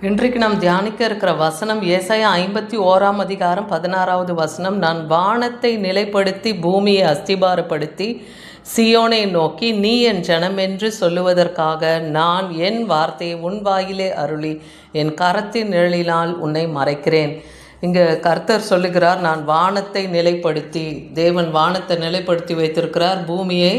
இன்றைக்கு நாம் தியானிக்க இருக்கிற வசனம் ஏசாயா 51 அதிகாரம் 16வது வசனம். நான் வானத்தை நிலைப்படுத்தி பூமியை அஸ்திபாரப்படுத்தி சியோனை நோக்கி நீ என் ஜனம் என்று சொல்லுவதற்காக நான் என் வார்த்தையை உன் வாயிலே அருளி என் கரத்தின் நிழலினால் உன்னை மறைக்கிறேன். இங்கே கர்த்தர் சொல்லுகிறார், நான் வானத்தை நிலைப்படுத்தி, தேவன் வானத்தை நிலைப்படுத்தி வைத்திருக்கிறார், பூமியை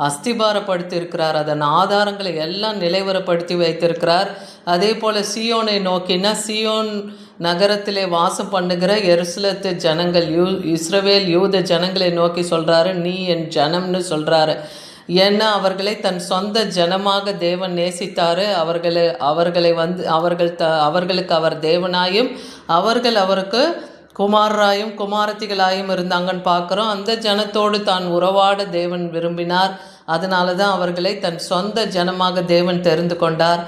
அஸ்திபாரப்படுத்தி இருக்கிறார், அதன் ஆதாரங்களை எல்லாம் நிலைவரப்படுத்தி வைத்திருக்கிறார். அதே போல் சியோனை நோக்கினா சியோன் நகரத்திலே வாசம் பண்ணுகிற எருசலேத்து ஜனங்கள், இஸ்ரவேல் யூத ஜனங்களை நோக்கி சொல்கிறாரு, நீ என் ஜனம்னு சொல்கிறாரு. ஏன்னா அவர்களை தன் சொந்த ஜனமாக தேவன் நேசித்தார். அவர்களுக்கு அவர் தேவனாயும் அவர்கள் அவருக்கு குமாரராயும் குமாரத்திகளாயும் இருந்தாங்கன்னு பார்க்குறோம். அந்த ஜனத்தோடு தான் உறவாட தேவன் விரும்பினார். அதனால தான் அவர்களை தன் சொந்த ஜனமாக தேவன் தெரிந்து கொண்டார்.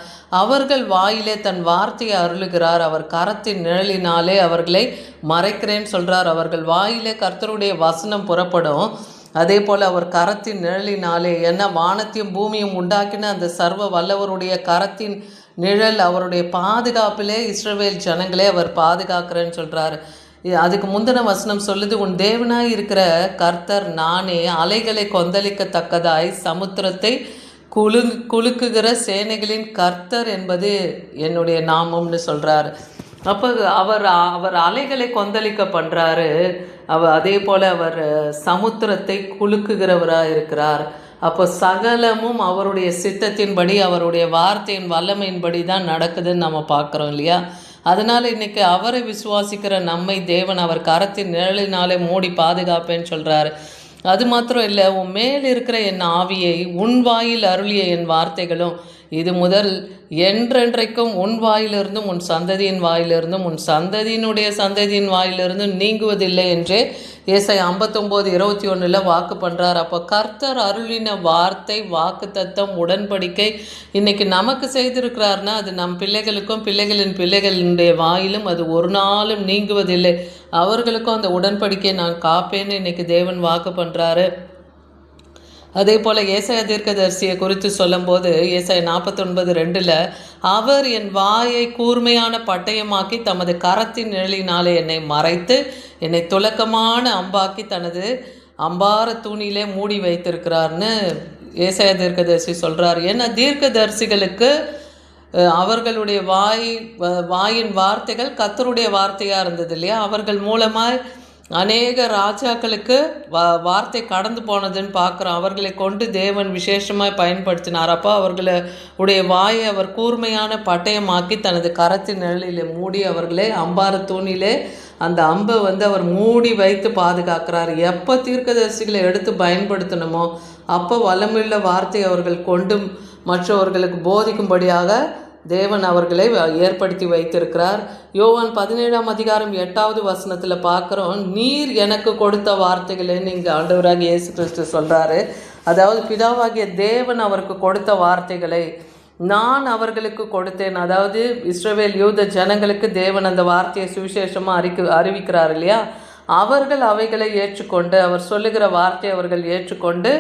அவர்கள் வாயிலே தன் வார்த்தையை அருளுகிறார். அவர் கரத்தின் நிழலினாலே அவர்களை மறைக்கிறேன்னு சொல்கிறார். அவர்கள் வாயிலே கர்த்தருடைய வசனம் புறப்படும். அதே போல் அவர் கரத்தின் நிழலினாலே, என்ன வானத்தையும் பூமியும் உண்டாக்கின அந்த சர்வ வல்லவருடைய கரத்தின் நிழல், அவருடைய பாதுகாப்பிலே இஸ்ரவேல் ஜனங்களே அவர் பாதுகாக்கிறேன்னு சொல்கிறார். அதுக்கு முந்தின வசனம் சொல்லுது, உன் தேவனாய் இருக்கிற கர்த்தர் நானே, அலைகளை கொந்தளிக்கத்தக்கதாய் சமுத்திரத்தை குலுக்குகிற சேனைகளின் கர்த்தர் என்பது என்னுடைய நாமம்னு சொல்கிறார். அப்போ அவர் அலைகளை கொந்தளிக்க பண்ணுறாரு. அதே போல் அவர் சமுத்திரத்தை குலுக்குகிறவராக இருக்கிறார். அப்போ சகலமும் அவருடைய சித்தத்தின்படி, அவருடைய வார்த்தையின் வல்லமையின்படி தான் நடக்குதுன்னு நம்ம பார்க்குறோம் இல்லையா? அதனால் இன்றைக்கி அவரை விசுவாசிக்கிற நம்மை தேவன் அவர் கரத்தின் நிழலினாலே மூடி பாதுகாப்பேன்னு சொல்கிறாரு. அது மாத்திரம் இல்லை, உன் மேல் இருக்கிற என் ஆவியை உன் வாயில் அருளிய என் வார்த்தைகளும் இது முதல் என்றென்றைக்கும் உன் வாயிலிருந்தும் உன் சந்ததியின் வாயிலிருந்தும் உன் சந்ததியினுடைய சந்ததியின் வாயிலிருந்தும் நீங்குவதில்லை என்றே ஏசாயா 59:21 வாக்கு பண்ணுறார். அப்போ கர்த்தர் அருளின வார்த்தை, வாக்கு தத்தம், உடன்படிக்கை இன்றைக்கி நமக்கு செய்திருக்கிறார்னா அது நம் பிள்ளைகளுக்கும் பிள்ளைகளின் பிள்ளைகளினுடைய வாயிலும் அது ஒரு நாளும் நீங்குவதில்லை. அவர்களுக்கும் அந்த உடன்படிக்கை நான் காப்பேன்னு இன்றைக்கி தேவன் வாக்கு பண்ணுறாரு. அதே போல் ஏசாயா தீர்க்கதரிசியை குறித்து சொல்லும்போது ஏசாயா 49:2 அவர் என் வாயை கூர்மையான பட்டயமாக்கி தமது கரத்தின் நிழலினாலே என்னை மறைத்து என்னை துலக்கமான அம்பாக்கி தனது அம்பார தூணிலே மூடி வைத்திருக்கிறார்னு ஏசாயா தீர்க்கதரிசி சொல்கிறார். ஏன்னா தீர்க்கதரிசிகளுக்கு அவர்களுடைய வாயின் வார்த்தைகள் கர்த்தருடைய வார்த்தையாக இருந்தது இல்லையா? அவர்கள் மூலமாக அநேக ராஜாக்களுக்கு வார்த்தை கடந்து போனதுன்னு பார்க்குறோம். அவர்களை கொண்டு தேவன் விசேஷமாக பயன்படுத்தினார். அப்போ அவர்களுடைய வாயை அவர் கூர்மையான பட்டயமாக்கி தனது கரத்தின் நிழலில் மூடி அவர்களே அம்பார தூணிலே அந்த அம்பை அவர் மூடி வைத்து பாதுகாக்கிறார். எப்போ தீர்க்கதரிசிகளை எடுத்து பயன்படுத்தணுமோ அப்போ வல்லமுள்ள வார்த்தை அவர்கள் கொண்டு மற்றவர்களுக்கு போதிக்கும்படியாக தேவன் அவர்களை ஏற்படுத்தி வைத்திருக்கிறார். யோவான் 17:8 வசனத்தில் பார்க்குறோம், நீர் எனக்கு கொடுத்த வார்த்தைகளேன்னு இங்கே ஆண்டவராகிய இயேசு கிறிஸ்து சொல்கிறாரு. அதாவது பிதாவாகிய தேவன் அவருக்கு கொடுத்த வார்த்தைகளை நான் அவர்களுக்கு கொடுத்தேன். அதாவது இஸ்ரவேல் யூத ஜனங்களுக்கு தேவன் அந்த வார்த்தையை சுவிசேஷமாக அறிவிக்கிறார் இல்லையா? அவர்கள் அவைகளை ஏற்றுக்கொண்டு, அவர் சொல்லுகிற வார்த்தையை அவர்கள் ஏற்றுக்கொண்டு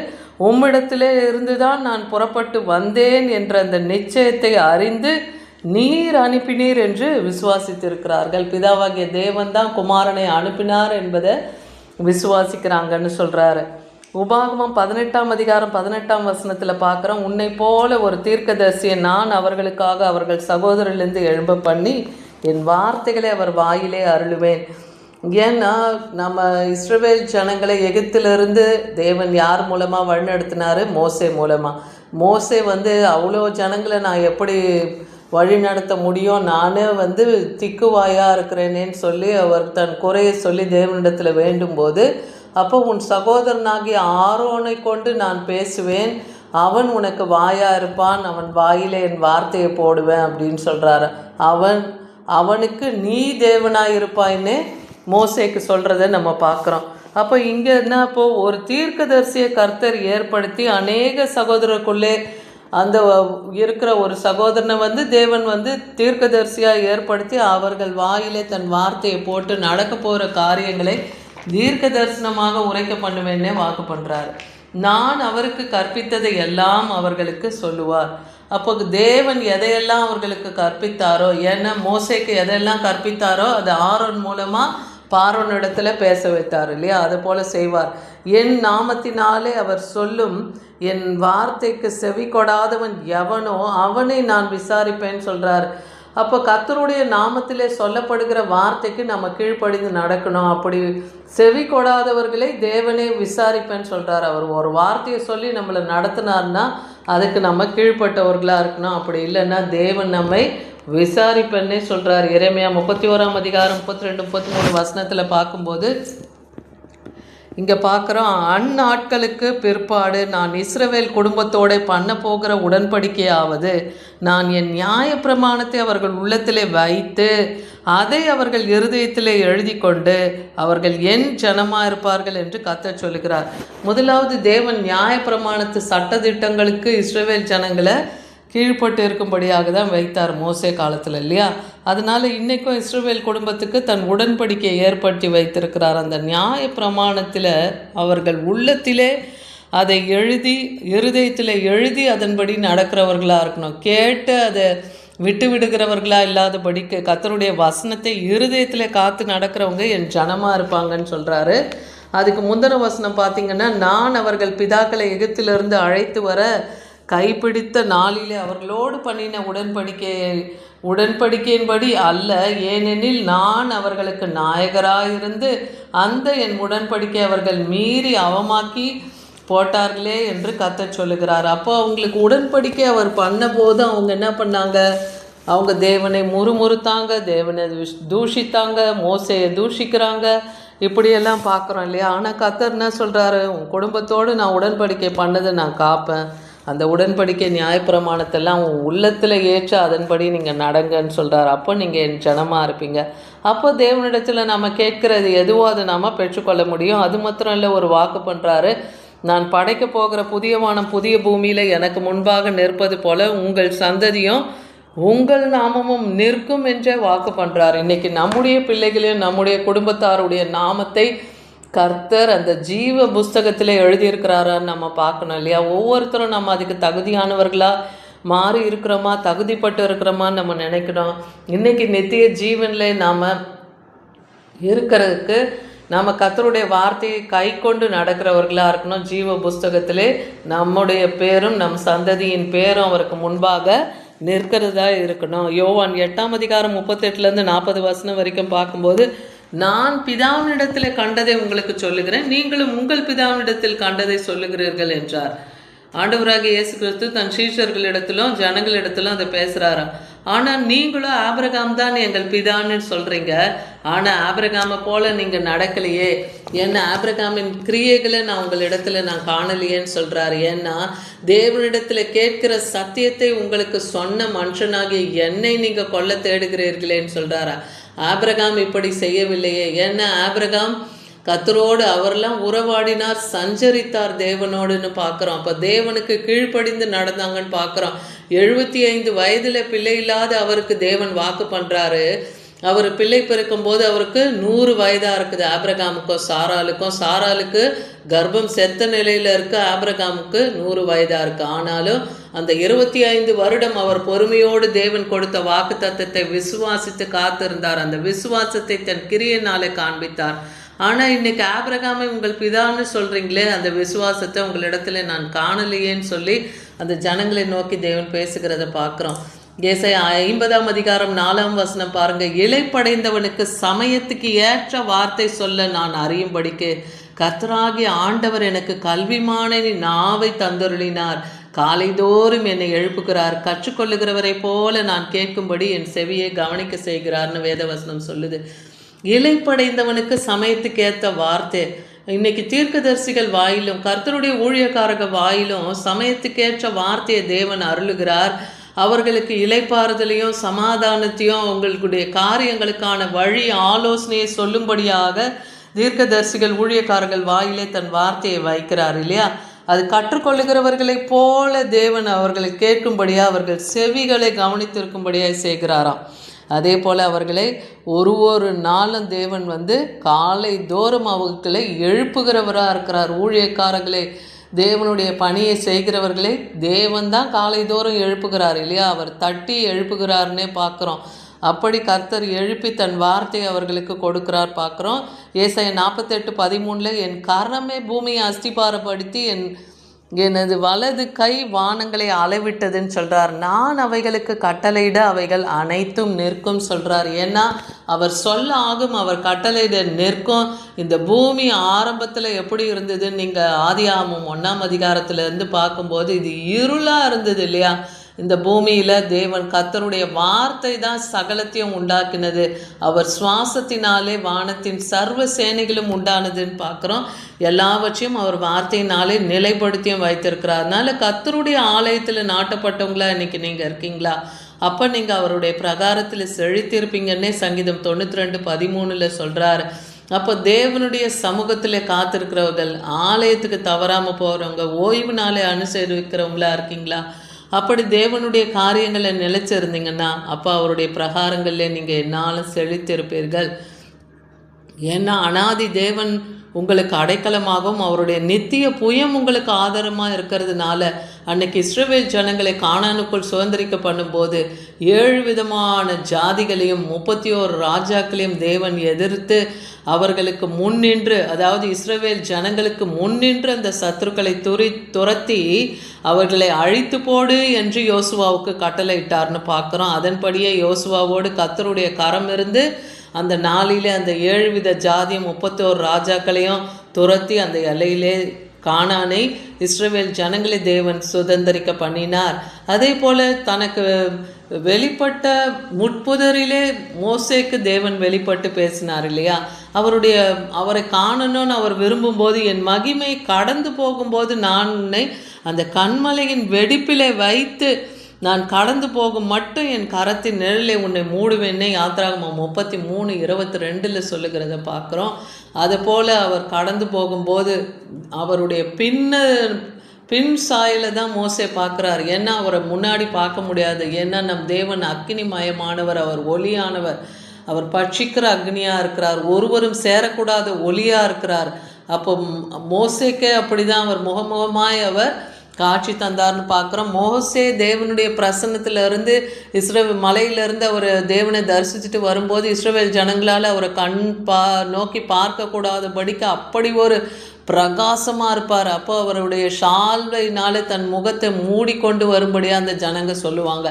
உம்மிடத்திலே இருந்துதான் நான் புறப்பட்டு வந்தேன் என்ற அந்த நிச்சயத்தை அறிந்து நீர் அனுப்பினீர் என்று விசுவாசித்திருக்கிறார்கள். பிதாவாகிய தேவன் தான் குமாரனை அனுப்பினார் என்பதை விசுவாசிக்கிறாங்கன்னு சொல்கிறாரு. உபாகமம் 18 வசனத்தில் பார்க்குறோம், உன்னை போல ஒரு தீர்க்கதரிசியை நான் அவர்களுக்காக அவர்கள் சகோதரிலிருந்து எழும்ப பண்ணி என் வார்த்தைகளை அவர் வாயிலே அருளுவேன். ஏன்னா நம்ம இஸ்ரவேல் ஜனங்களை எகிப்திலிருந்து தேவன் யார் மூலமாக வழிநடத்தினார்? மோசே மூலமாக. மோசே அவ்வளோ ஜனங்களை நான் எப்படி வழி நடத்த முடியும், நானே திக்குவாயாக இருக்கிறேனேன்னு சொல்லி அவர் தன் குறையை சொல்லி தேவனிடத்தில் வேண்டும்போது, அப்போ உன் சகோதரனாகிய ஆரோனை கொண்டு நான் பேசுவேன், அவன் உனக்கு வாயாக இருப்பான், அவன் வாயிலே என் வார்த்தையை போடுவேன் அப்படின்னு சொல்கிறாரு. அவனுக்கு நீ தேவனாக இருப்பாயின்னு மோசேக்கு சொல்கிறத நம்ம பார்க்குறோம். அப்போ இங்கே என்ன, இப்போது ஒரு தீர்க்கதரிசியை கர்த்தர் ஏற்படுத்தி அநேக சகோதரருக்குள்ளே அந்த இருக்கிற ஒரு சகோதரனை தேவன் தீர்க்கதரிசியாக ஏற்படுத்தி அவர்கள் வாயிலே தன் வார்த்தையை போட்டு நடக்க போகிற காரியங்களை தீர்க்க தரிசனமாக உரைக்க பண்ணுவேன்னே வாக்கு பண்ணுறாரு. நான் அவருக்கு கற்பித்ததை எல்லாம் அவர்களுக்கு சொல்லுவார். அப்போ தேவன் எதையெல்லாம் அவர்களுக்கு கற்பித்தாரோ, ஏன்னா மோசேக்கு எதையெல்லாம் கற்பித்தாரோ அது ஆரோன் மூலமாக பார்வோனிடத்துல பேச வைத்தார் இல்லையா? அது போல செய்வார். என் நாமத்தினாலே அவர் சொல்லும் என் வார்த்தைக்கு செவி கொடாதவன் எவனோ அவனை நான் விசாரிப்பேன்னு சொல்கிறார். அப்போ கர்த்தருடைய நாமத்திலே சொல்லப்படுகிற வார்த்தைக்கு நம்ம கீழ்ப்படிந்து நடக்கணும். அப்படி செவி கொடாதவர்களை தேவனே விசாரிப்பேன்னு சொல்கிறார். அவர் ஒரு வார்த்தையை சொல்லி நம்மளை நடத்தினார்னா அதுக்கு நம்ம கீழ்ப்பட்டவர்களாக இருக்கணும். அப்படி இல்லைன்னா தேவன் நம்மை விசாரிப்பேன்னே சொல்கிறார். எரேமியா 31 அதிகாரம் 32 33 வசனத்தில் பார்க்கும்போது இங்கே பார்க்குறோம், அந்நாட்களுக்கு பிற்பாடு நான் இஸ்ரவேல் குடும்பத்தோடு பண்ண போகிற உடன்படிக்கையாவது, நான் என் நியாய பிரமாணத்தை அவர்கள் உள்ளத்திலே வைத்து அதை அவர்கள் இருதயத்திலே எழுதி கொண்டு அவர்கள் என் ஜனமாக இருப்பார்கள் என்று கர்த்தர் சொல்லுகிறார். முதலாவது தேவன் நியாய பிரமாணத்து சட்டதிட்டங்களுக்கு இஸ்ரவேல் ஜனங்களை கீழ்பட்டு இருக்கும்படியாக தான் வைத்தார் மோசே காலத்தில் இல்லையா? அதனால் இன்றைக்கும் இஸ்ரவேல் குடும்பத்துக்கு தன் உடன்படிக்கையை ஏற்படுத்தி வைத்திருக்கிறார். அந்த நியாய பிரமாணத்தில் அவர்கள் உள்ளத்திலே அதை எழுதி இருதயத்தில் எழுதி அதன்படி நடக்கிறவர்களாக இருக்கணும். கேட்டு அதை விட்டு விடுகிறவர்களாக இல்லாதபடிக்கு கர்த்தருடைய வசனத்தை இருதயத்தில் காத்து நடக்கிறவங்க என் ஜனமாக இருப்பாங்கன்னு சொல்கிறாரு. அதுக்கு முந்தின வசனம் பார்த்திங்கன்னா, நான் அவர்கள் பிதாக்களை எகிப்திலிருந்து அழைத்து வர கைப்பிடித்த நாளிலே அவர்களோடு பண்ணின உடன்படிக்கையின்படி அல்ல, ஏனெனில் நான் அவர்களுக்கு நாயகராயிருந்து அந்த என் உடன்படிக்கை அவர்கள் மீறி அவமாக்கி போட்டார்களே என்று கர்த்தர் சொல்லுகிறார். அப்போ அவங்களுக்கு உடன்படிக்கை அவர் பண்ண போது அவங்க என்ன பண்ணாங்க? அவங்க தேவனை முறுமுறுத்தாங்க, தேவனை தூஷித்தாங்க, மோசையை தூஷிக்கிறாங்க, இப்படியெல்லாம் பார்க்குறோம் இல்லையா? ஆனால் கர்த்தர் என்ன சொல்கிறாரு? உன் குடும்பத்தோடு நான் உடன்படிக்கை பண்ணதை நான் காப்பேன். அந்த உடன்படிக்கை நியாயப்பிரமாணத்தெல்லாம் உன் உள்ளத்தில் ஏற்ற அதன்படி நீங்கள் நடங்கன்னு சொல்கிறார். அப்போ நீங்கள் என் ஜனமாக இருப்பீங்க. அப்போ தேவனிடத்தில் நம்ம கேட்குறது எதுவோ அதை நாம் பெற்றுக்கொள்ள முடியும். அது மாத்திரம் இல்லை, ஒரு வாக்கு பண்ணுறாரு, நான் படைக்க போகிற புதிய வானம் புதிய பூமியில் எனக்கு முன்பாக நிற்பது போல உங்கள் சந்ததியும் உங்கள் நாமமும் நிற்கும் என்றே வாக்கு பண்ணுறாரு. இன்றைக்கி நம்முடைய பிள்ளைகளையும் நம்முடைய குடும்பத்தாருடைய நாமத்தை கர்த்தர் அந்த ஜீவ புஸ்தகத்தில் எழுதியிருக்கிறாரான்னு நம்ம பார்க்கணும் இல்லையா? ஒவ்வொருத்தரும் நம்ம அதுக்கு தகுதியானவர்களாக மாறி இருக்கிறோமா, தகுதிப்பட்டு இருக்கிறோமான்னு நம்ம நினைக்கணும். இன்றைக்கி நித்திய ஜீவனில் நாம் இருக்கிறதுக்கு நம்ம கர்த்தருடைய வார்த்தையை கை கொண்டு நடக்கிறவர்களாக இருக்கணும். ஜீவ புஸ்தகத்திலே நம்முடைய பேரும் நம் சந்ததியின் பேரும் அவருக்கு முன்பாக நிற்கிறதா இருக்கணும். யோவான் 8 அதிகாரம் 38 40 வசனம் வரைக்கும் பார்க்கும்போது, நான் பிதாவினிடத்தில் கண்டதை உங்களுக்கு சொல்லுகிறேன், நீங்களும் உங்கள் பிதாவினிடத்தில் கண்டதை சொல்லுகிறீர்கள் என்றார். ஆண்டவராகிய இயேசு கிறிஸ்து தன் சீஷர்களிடத்திலும் ஜனங்களிடத்திலும் அதை பேசுகிறாராம். ஆனால் நீங்களும் ஆபிரகாம் தான் எங்கள் பிதான்னு சொல்கிறீங்க, ஆனால் ஆபிரகாமை போல் நீங்கள் நடக்கலையே, ஏன்னா ஆபிரகாமின் கிரியைகளை நான் உங்களிடத்துல நான் காணலையேன்னு சொல்கிறாரு. ஏன்னா தேவனிடத்தில் கேட்கிற சத்தியத்தை உங்களுக்கு சொன்ன மனுஷனாகிய என்னை நீங்கள் கொல்ல தேடுகிறீர்களேன்னு சொல்கிறாரா? ஆபிரகாம் இப்படி செய்யவில்லையே. ஏன்னா ஆபிரகாம் கர்த்தரோடு அவரெல்லாம் உறவாடினார், சஞ்சரித்தார் தேவனோடுன்னு பார்க்குறோம். அப்போ தேவனுக்கு கீழ்ப்படிந்து நடந்தாங்கன்னு பார்க்குறோம். 75 வயதில் பிள்ளை இல்லாத அவருக்கு தேவன் வாக்கு பண்ணுறாரு. அவர் பிள்ளை பிறக்கும்போது அவருக்கு 100 வயதாக இருக்குது ஆபிரகாமுக்கும் சாராளுக்கும். சாராளுக்கு கர்ப்பம் செத்த நிலையில் இருக்க, ஆபிரகாமுக்கு 100 வயதாக இருக்குது. ஆனாலும் அந்த 25 வருடம் அவர் பொறுமையோடு தேவன் கொடுத்த வாக்கு தத்தத்தை விசுவாசித்து காத்திருந்தார். அந்த விசுவாசத்தை தன் கிரியையினாலே காண்பித்தார். ஆனால் இன்றைக்கி ஆபிரகாமை உங்கள் பிதான்னு சொல்கிறீங்களே, அந்த விசுவாசத்தை உங்களிடத்துல நான் காணலையேன்னு சொல்லி அந்த ஜனங்களை நோக்கி தேவன் பேசுகிறத பார்க்குறோம். ஏசாயா 50 அதிகாரம் 4 வசனம் பாருங்கள். இளைப்படைந்தவனுக்கு சமயத்துக்கு ஏற்ற வார்த்தை சொல்ல நான் அறியும்படிக்கு கர்த்தராகிய ஆண்டவர் எனக்கு கல்விமான நாவை தந்தருளினார். காலைதோறும் என்னை எழுப்புகிறார், கற்றுக்கொள்ளுகிறவரை போல நான் கேட்கும்படி என் செவியை கவனிக்க செய்கிறார்னு வேதவசனம் சொல்லுது. இளைப்படைந்தவனுக்கு சமயத்துக்கு ஏற்ற வார்த்தை. இன்னைக்கு தீர்க்கதரிசிகள் வாயிலும் கர்த்தருடைய ஊழியக்காரக வாயிலும் சமயத்துக்கேற்ற வார்த்தையை தேவன் அருளுகிறார். அவர்களுக்கு இளைப்பாறுதலையும் சமாதானத்தையும் அவங்களுடைய காரியங்களுக்கான வழி ஆலோசனையை சொல்லும்படியாக தீர்க்கதரிசிகள் ஊழியக்காரர்கள் வாயிலே தன் வார்த்தையை வைக்கிறார் இல்லையா? அது கற்றுக்கொள்ளுகிறவர்களைப் போல தேவன் அவர்களை கேட்கும்படியாக அவர்கள் செவிகளை கவனித்திருக்கும்படியாக செய்கிறாராம். அதே போல் அவர்களை ஒரு நாளும் தேவன் காலை தோறும் அவர்களை எழுப்புகிறவராக இருக்கிறார். ஊழியக்காரர்களை தேவனுடைய பணியை செய்கிறவர்களை தேவன் தான் காலைதோறும் எழுப்புகிறார் இல்லையா? அவர் தட்டி எழுப்புகிறார்னே பார்க்குறோம். அப்படி கர்த்தர் எழுப்பி தன் வார்த்தையை அவர்களுக்கு கொடுக்கிறார் பார்க்குறோம். ஏசாயா 48:13 என் கரமே பூமியை அஸ்திபாரப்படுத்தி எனது வலது கை வானங்களை அளவிட்டதுன்னு சொல்கிறார். நான் அவைகளுக்கு கட்டளையிட அவைகள் அனைத்தும் நிற்கும் சொல்கிறார். ஏன்னா அவர் சொல்ல ஆகும், அவர் கட்டளையிட நிற்கும். இந்த பூமி ஆரம்பத்தில் எப்படி இருந்ததுன்னு நீங்கள் ஆதியாகமம் 1ஆம் அதிகாரத்திலேருந்து பார்க்கும்போது இது இருளாக இருந்தது இல்லையா? இந்த பூமியில் தேவன் கர்த்தருடைய வார்த்தை தான் சகலத்தையும் உண்டாக்கினது. அவர் சுவாசத்தினாலே வானத்தின் சர்வ சேனைகளும் உண்டானதுன்னு பார்க்குறோம். எல்லாவற்றையும் அவர் வார்த்தையினாலே நிலைப்படுத்தியும் வைத்திருக்கிறார். அதனால கர்த்தருடைய ஆலயத்தில் நாட்டப்பட்டவங்களா இன்னைக்கு நீங்கள் இருக்கீங்களா? அப்போ நீங்கள் அவருடைய பிரகாரத்தில் செழித்திருப்பீங்கன்னே சங்கீதம் 92:13 சொல்கிறார். அப்போ தேவனுடைய சமூகத்தில் காத்திருக்கிறவர்கள், ஆலயத்துக்கு தவறாமல் போகிறவங்க, ஓய்வு நாளை அனுசரிக்கிறவங்களா இருக்கீங்களா? அப்படி தேவனுடைய காரியங்களை நிலைச்சிருந்தீங்கன்னா அப்போ அவருடைய பிரகாரங்களில் நீங்கள் என்னாலும் செழித்திருப்பீர்கள். ஏன்னா அனாதி தேவன் உங்களுக்கு அடைக்கலமாகவும் அவருடைய நித்திய புயம் உங்களுக்கு ஆதாரமாக இருக்கிறதுனால அன்னைக்கு இஸ்ரவேல் ஜனங்களை கானானுக்குள் சுதந்திரிக்க பண்ணும்போது 7 விதமான ஜாதிகளையும் 31 ராஜாக்களையும் தேவன் எதிர்த்து அவர்களுக்கு முன்னின்று, அதாவது இஸ்ரவேல் ஜனங்களுக்கு முன்னின்று அந்த சத்துருக்களை துரத்தி அவர்களை அழித்து போடு என்று யோசுவாவுக்கு கட்டளையிட்டார்னு பார்க்குறோம். அதன்படியே யோசுவாவோடு கர்த்தருடைய கரம் இருந்து அந்த நாளிலே அந்த 7 வித ஜாதியும் 31 ராஜாக்களையும் துரத்தி அந்த எல்லையிலே கானானை இஸ்ரவேல் ஜனங்களை தேவன் சுதந்திரிக்க பண்ணினார். அதே போல் தனக்கு வெளிப்பட்ட முட்புதரிலே மோசேக்கு தேவன் வெளிப்பட்டு பேசினார் இல்லையா? அவரை காணணும்னு அவர் விரும்பும்போது, என் மகிமை கடந்து போகும்போது நான் உன்னை அந்த கண்மலையின் வெடிப்பிலே வைத்து நான் கடந்து போகும் மட்டும் என் கரத்தின் நிழலை உன்னை மூடுவேன்னே யாத்திராகமம் 33:22 சொல்லுகிறத பார்க்குறோம். அதுபோல் அவர் கடந்து போகும்போது அவருடைய பின் சாயலை தான் மோசே பார்க்குறார். ஏன்னா அவரை முன்னாடி பார்க்க முடியாது. ஏன்னா நம் தேவன் அக்னிமயமானவர், அவர் ஒளியானவர், அவர் பட்சிக்கிற அக்னியாக இருக்கிறார், ஒருவரும் சேரக்கூடாத ஒளியாக இருக்கிறார். அப்போ மோசேக்கே அப்படி தான் அவர் முகமுகமாய் அவர் காட்சி தந்தார்னு பார்க்குறோம். மோசே தேவனுடைய பிரசன்னத்திலிருந்து மலையிலிருந்து அவர் தேவனை தரிசிச்சுட்டு வரும்போது இஸ்ரவேல் ஜனங்களால் அவரை நோக்கி பார்க்கக்கூடாதபடிக்கு அப்படி ஒரு பிரகாசமாக இருப்பார். அப்போ அவருடைய ஷால்வையினால தன் முகத்தை மூடிக்கொண்டு வரும்படியாக அந்த ஜனங்க சொல்லுவாங்க.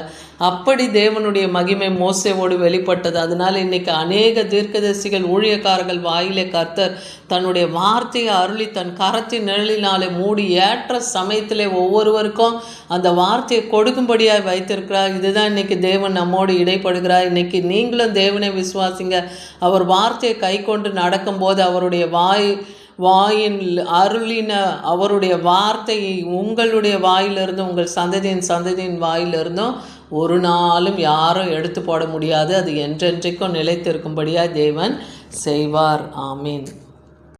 அப்படி தேவனுடைய மகிமை மோசேவோடு வெளிப்பட்டது. அதனால் இன்றைக்கி அநேக தீர்க்கதரிசிகள் ஊழியக்காரர்கள் வாயிலே கர்த்தர் தன்னுடைய வார்த்தையை அருளி தன் கரத்தின் நிழலினாலே மூடி ஏற்ற சமயத்திலே ஒவ்வொருவருக்கும் அந்த வார்த்தையை கொடுக்கும்படியாக வைத்திருக்கிறார். இதுதான் இன்றைக்கி தேவன் நம்மோடு இடைப்படுகிறார். இன்றைக்கி நீங்களும் தேவனை விசுவாசிங்க. அவர் வார்த்தையை கை கொண்டு நடக்கும்போது அவருடைய வாயின் அருளின அவருடைய வார்த்தையை உங்களுடைய வாயிலிருந்து உங்கள் சந்ததியின் வாயிலிருந்தும் ஒரு நாளும் யாரும் எடுத்து போட முடியாது. அது என்றென்றைக்கும் நிலைத்திருக்கும்படியாக தேவன் செய்வார். ஆமீன்.